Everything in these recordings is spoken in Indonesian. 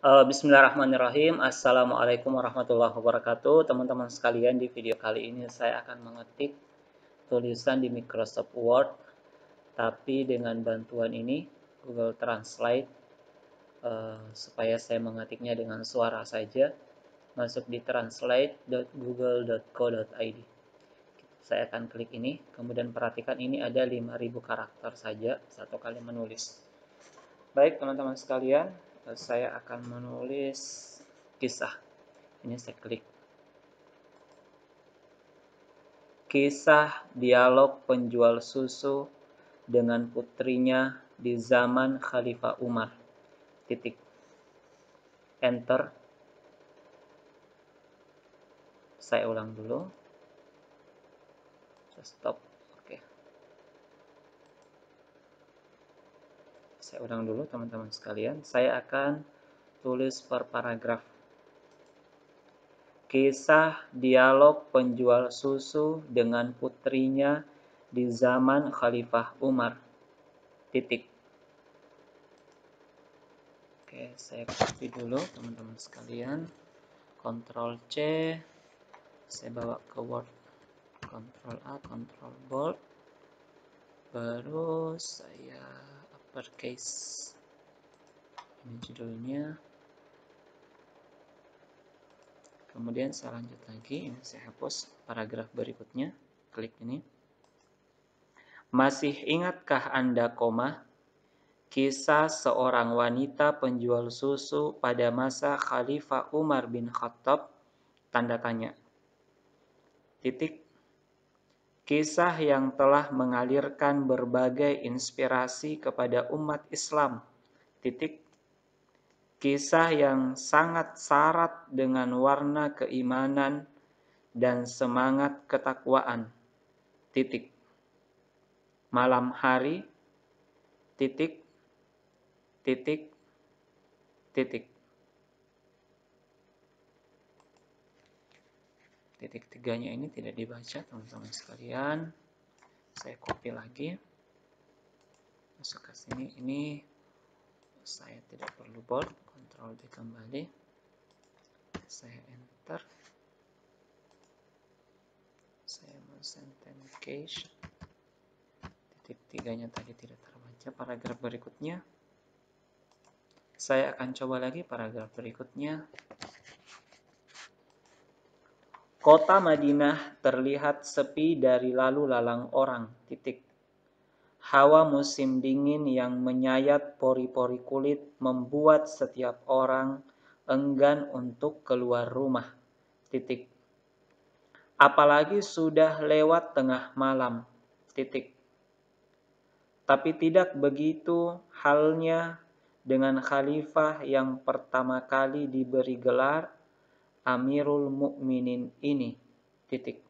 Bismillahirrahmanirrahim. Assalamualaikum warahmatullahi wabarakatuh. Teman-teman sekalian, di video kali ini saya akan mengetik tulisan di Microsoft Word, tapi dengan bantuan ini Google Translate, supaya saya mengetiknya dengan suara saja. Masuk di translate.google.co.id. Saya akan klik ini, kemudian perhatikan ini ada 5000 karakter saja satu kali menulis. Baik teman-teman sekalian, saya akan menulis kisah. Ini saya klik. Kisah dialog penjual susu dengan putrinya di zaman Khalifah Umar. Titik. Enter. Saya ulang dulu. Saya stop. Oke. Saya ulang dulu teman-teman sekalian. Saya akan tulis per paragraf. Kisah dialog penjual susu dengan putrinya di zaman Khalifah Umar. Titik. Oke, saya copy dulu teman-teman sekalian. Ctrl C. Saya bawa ke Word. Ctrl A, Ctrl Bold. Baru saya uppercase. Ini judulnya. Kemudian saya lanjut lagi. Ini saya hapus paragraf berikutnya. Klik ini. Masih ingatkah Anda, kisah seorang wanita penjual susu pada masa Khalifah Umar bin Khattab? Tanda tanya. Titik. Kisah yang telah mengalirkan berbagai inspirasi kepada umat Islam. Titik. Kisah yang sangat syarat dengan warna keimanan dan semangat ketakwaan. Titik. Malam hari. Titik. Titik. Titik. Titik tiganya ini tidak dibaca teman-teman sekalian. Saya copy lagi. Masuk ke sini. Ini saya tidak perlu bold. Ctrl D kembali. Saya enter. Saya mau sentence. Titik tiganya tadi tidak terbaca. Paragraf berikutnya. Saya akan coba lagi paragraf berikutnya. Kota Madinah terlihat sepi dari lalu lalang orang. Titik. Hawa musim dingin yang menyayat pori-pori kulit membuat setiap orang enggan untuk keluar rumah. Titik. Apalagi sudah lewat tengah malam. Titik. Tapi tidak begitu halnya dengan khalifah yang pertama kali diberi gelar Amirul Mukminin ini. Titik.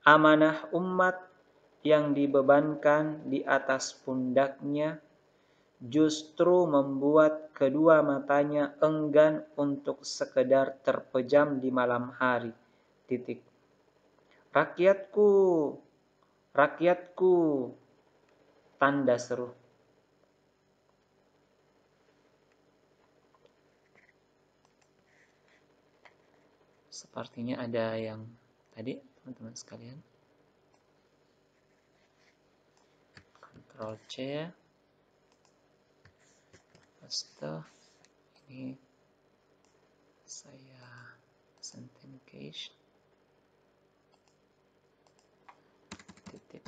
Amanah umat yang dibebankan di atas pundaknya justru membuat kedua matanya enggan untuk sekedar terpejam di malam hari. Titik. Rakyatku, rakyatku, tanda seru. Sepertinya ada yang tadi teman-teman sekalian. Ctrl C. Paste. Ini saya sentence. Titik.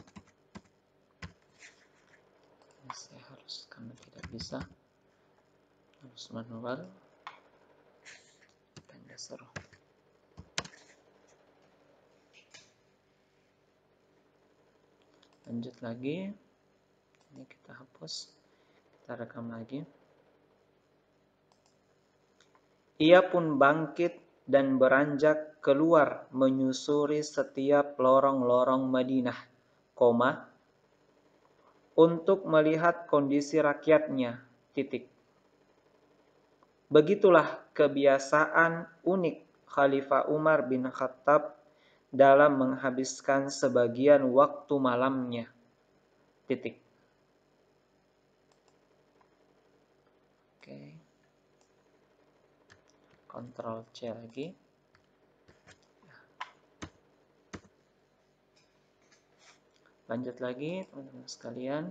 Ini saya harus, karena tidak bisa, harus manual. Tanda seru. Lanjut lagi. Ini kita hapus. Kita rekam lagi. Ia pun bangkit dan beranjak keluar menyusuri setiap lorong-lorong Madinah, untuk melihat kondisi rakyatnya. Titik. Begitulah kebiasaan unik Khalifah Umar bin Khattab dalam menghabiskan sebagian waktu malamnya. Titik. Oke. Ctrl C lagi. Lanjut lagi teman-teman sekalian.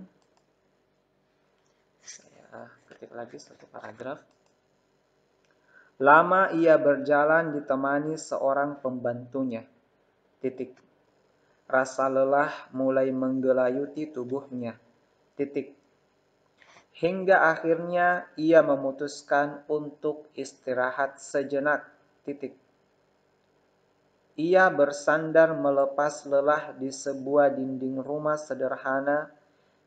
Saya ketik lagi satu paragraf. Lama ia berjalan ditemani seorang pembantunya. Titik. Rasa lelah mulai menggelayuti tubuhnya. Titik. Hingga akhirnya ia memutuskan untuk istirahat sejenak. Titik. Ia bersandar melepas lelah di sebuah dinding rumah sederhana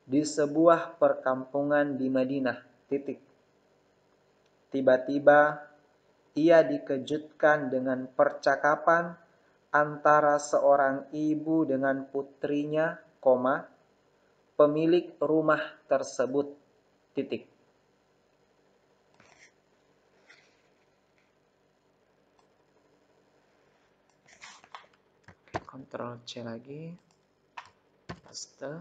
di sebuah perkampungan di Madinah. Titik. Tiba-tiba ia dikejutkan dengan percakapan antara seorang ibu dengan putrinya, pemilik rumah tersebut. Titik. Ctrl C lagi, paste.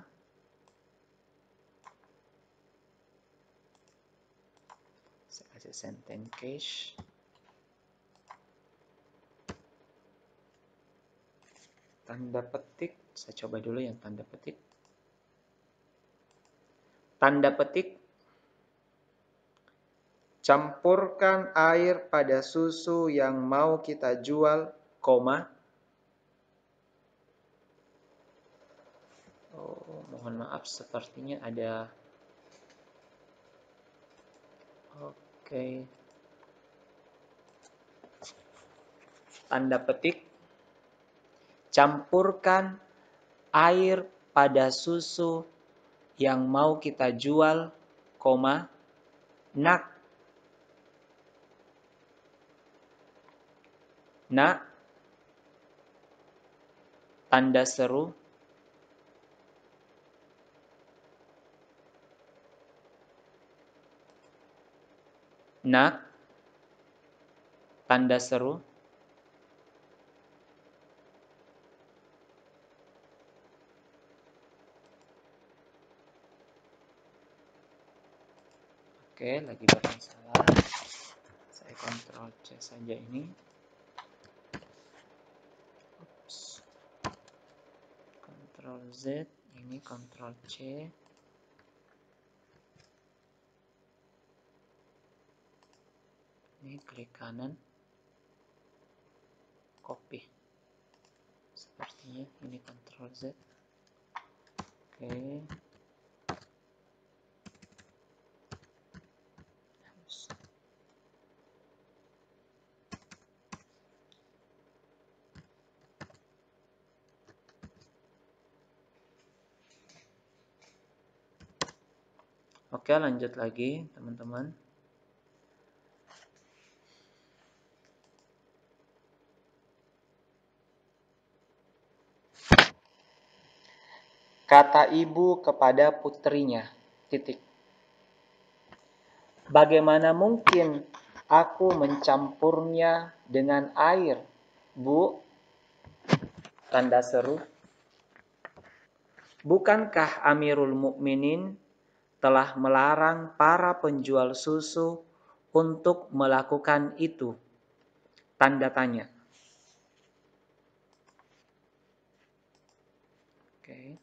Saya kasih sentence cache. Tanda petik, saya coba dulu yang tanda petik. Tanda petik, campurkan air pada susu yang mau kita jual, oh, mohon maaf sepertinya ada. Oke. Tanda petik, campurkan air pada susu yang mau kita jual, nak. Nak, tanda seru. Nak, tanda seru. Oke, lagi bermasalah. Saya Ctrl C saja ini. Oops. Ctrl Z, ini Ctrl C. Ini klik kanan. Copy. Sepertinya ini Ctrl Z. Oke. Oke, lanjut lagi teman-teman. Kata ibu kepada putrinya, titik. Bagaimana mungkin aku mencampurnya dengan air, Bu? Tanda seru. Bukankah Amirul Mukminin telah melarang para penjual susu untuk melakukan itu? Tanda tanya. Oke.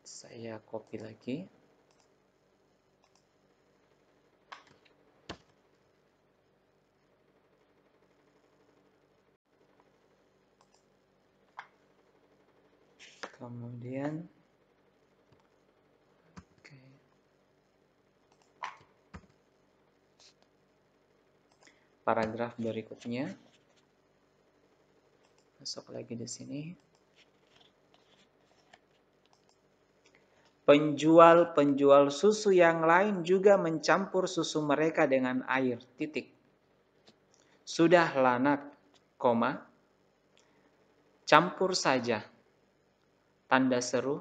Saya copy lagi. Kemudian paragraf berikutnya. Masuk lagi di sini. Penjual-penjual susu yang lain juga mencampur susu mereka dengan air, titik. Sudahlah nak, campur saja. Tanda seru.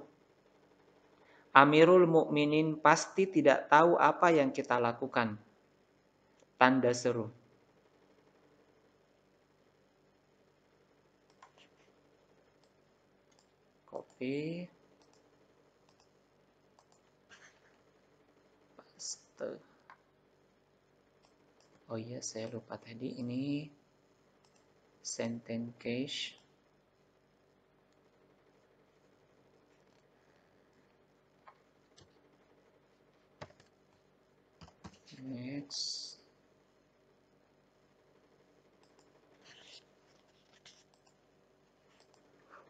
Amirul Mukminin pasti tidak tahu apa yang kita lakukan. Tanda seru. Copy. Paste. Oh iya, saya lupa tadi, ini sentence case. Next.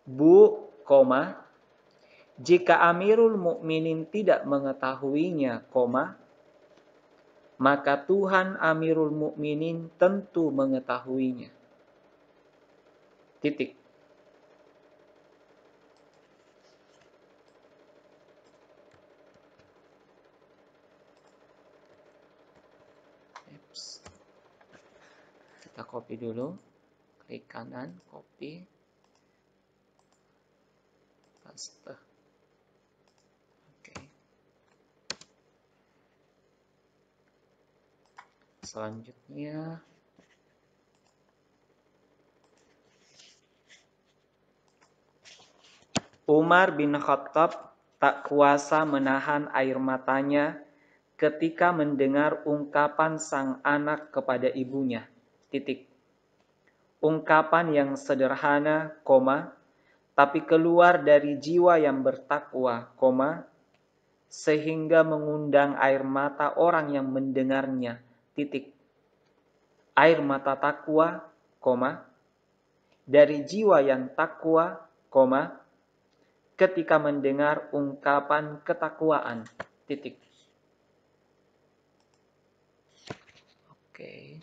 Bu, koma, jika Amirul Mukminin tidak mengetahuinya, koma, maka Tuhan Amirul Mukminin tentu mengetahuinya. Titik. Kita copy dulu, klik kanan, copy, paste. Oke. Selanjutnya, Umar bin Khattab tak kuasa menahan air matanya ketika mendengar ungkapan sang anak kepada ibunya. Titik. Ungkapan yang sederhana, koma, tapi keluar dari jiwa yang bertakwa, koma, sehingga mengundang air mata orang yang mendengarnya. Titik. Air mata takwa, koma, dari jiwa yang takwa, koma, ketika mendengar ungkapan ketakwaan. Titik. Oke.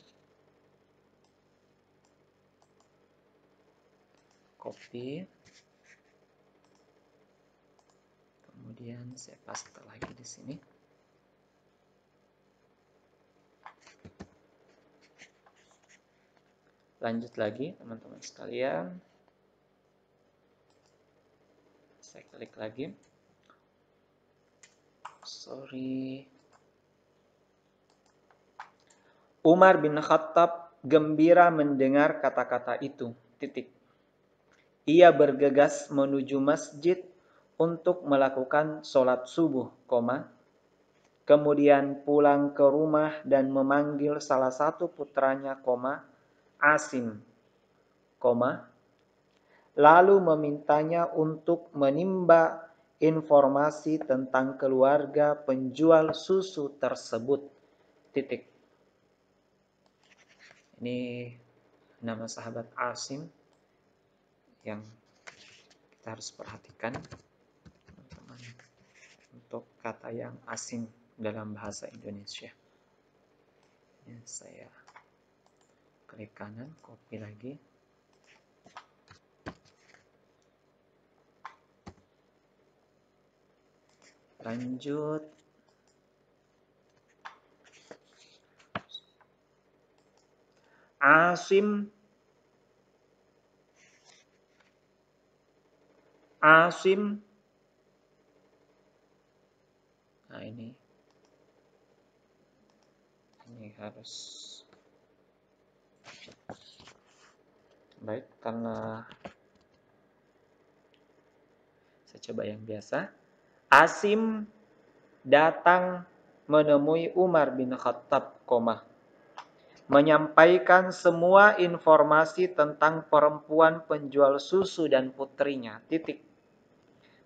Copy. Kemudian saya paste lagi di sini. Lanjut lagi, teman-teman sekalian. Saya klik lagi. Sorry. Umar bin Khattab gembira mendengar kata-kata itu. Titik. Ia bergegas menuju masjid untuk melakukan sholat subuh, koma, kemudian pulang ke rumah dan memanggil salah satu putranya, koma, Asim, koma, lalu memintanya untuk menimba informasi tentang keluarga penjual susu tersebut. Titik. Ini nama sahabat Asim yang kita harus perhatikan, teman-teman, untuk kata yang asing dalam bahasa Indonesia. Ya, saya klik kanan, copy lagi. Lanjut. Asim. Nah, ini harus baik, karena saya coba yang biasa. Asim datang menemui Umar bin Khattab, koma, menyampaikan semua informasi tentang perempuan penjual susu dan putrinya. Titik.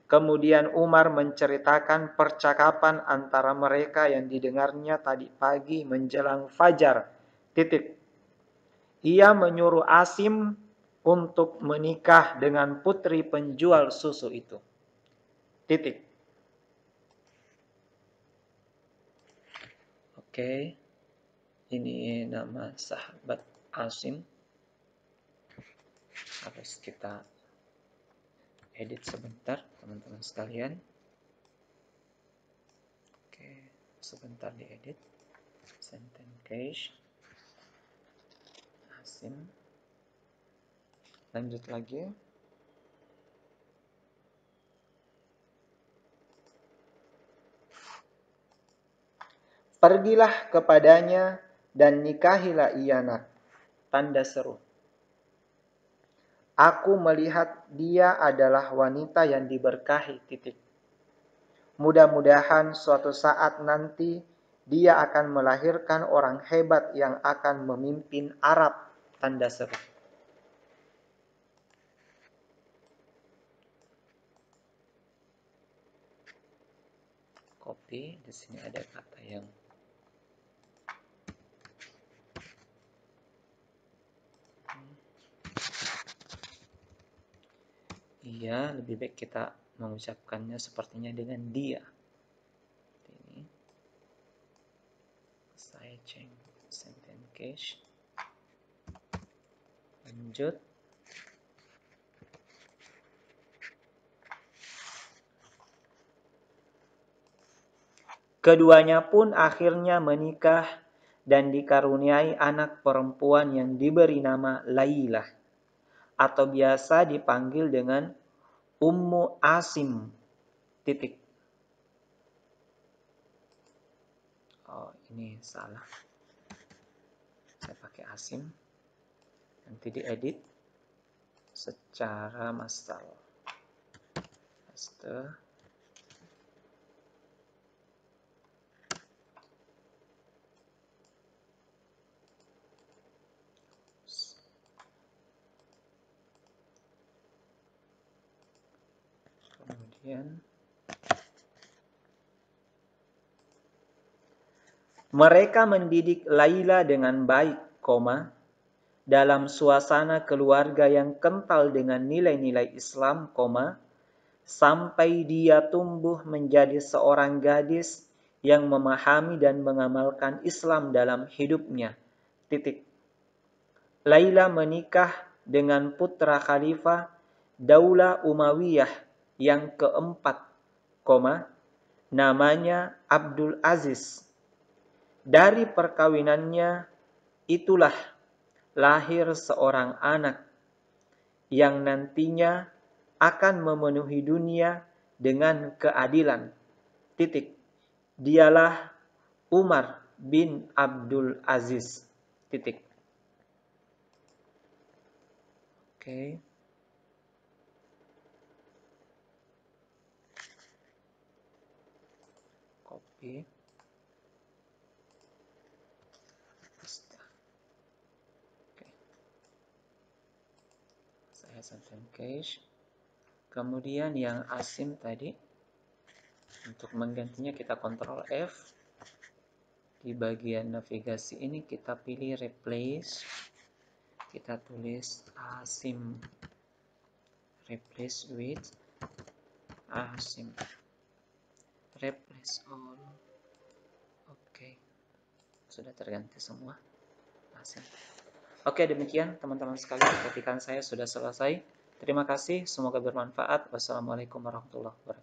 Kemudian Umar menceritakan percakapan antara mereka yang didengarnya tadi pagi menjelang fajar. Titik. Ia menyuruh Asim untuk menikah dengan putri penjual susu itu. Titik. Oke. Ini nama sahabat Asim. Harus kita edit sebentar, teman-teman sekalian. Oke, sebentar diedit. Sentence case. Asim. Lanjut lagi. Pergilah kepadanya dan nikahilah ia, nak. Tanda seru. Aku melihat dia adalah wanita yang diberkahi. Titik. Mudah-mudahan suatu saat nanti Dia akan melahirkan orang hebat yang akan memimpin Arab. Tanda seru. Copy. Di sini ada kata yang iya, lebih baik kita mengucapkannya sepertinya dengan dia. Ini saya change sentence case. Lanjut. Keduanya pun akhirnya menikah dan dikaruniai anak perempuan yang diberi nama Lailah, atau biasa dipanggil dengan Ummu Asim. Titik. Oh, ini salah. Saya pakai Asim. Nanti diedit secara massal. Paste. Kemudian mereka mendidik Laila dengan baik, dalam suasana keluarga yang kental dengan nilai-nilai Islam, sampai dia tumbuh menjadi seorang gadis yang memahami dan mengamalkan Islam dalam hidupnya. Titik. Laila menikah dengan putra khalifah Daulah Umayyah yang keempat, namanya Abdul Aziz. Dari perkawinannya itulah lahir seorang anak yang nantinya akan memenuhi dunia dengan keadilan. Titik. Dialah Umar bin Abdul Aziz. Titik. Oke. Copy. Oke. Saya sentence cache. Kemudian yang Asim tadi, untuk menggantinya kita Ctrl F. Di bagian navigasi ini kita pilih replace. Kita tulis Asim. Replace with Asim. Replace all. Oke. Sudah terganti semua. Asim. Oke, demikian teman-teman sekalian, ketikan saya sudah selesai. Terima kasih, semoga bermanfaat. Wassalamualaikum warahmatullahi wabarakatuh.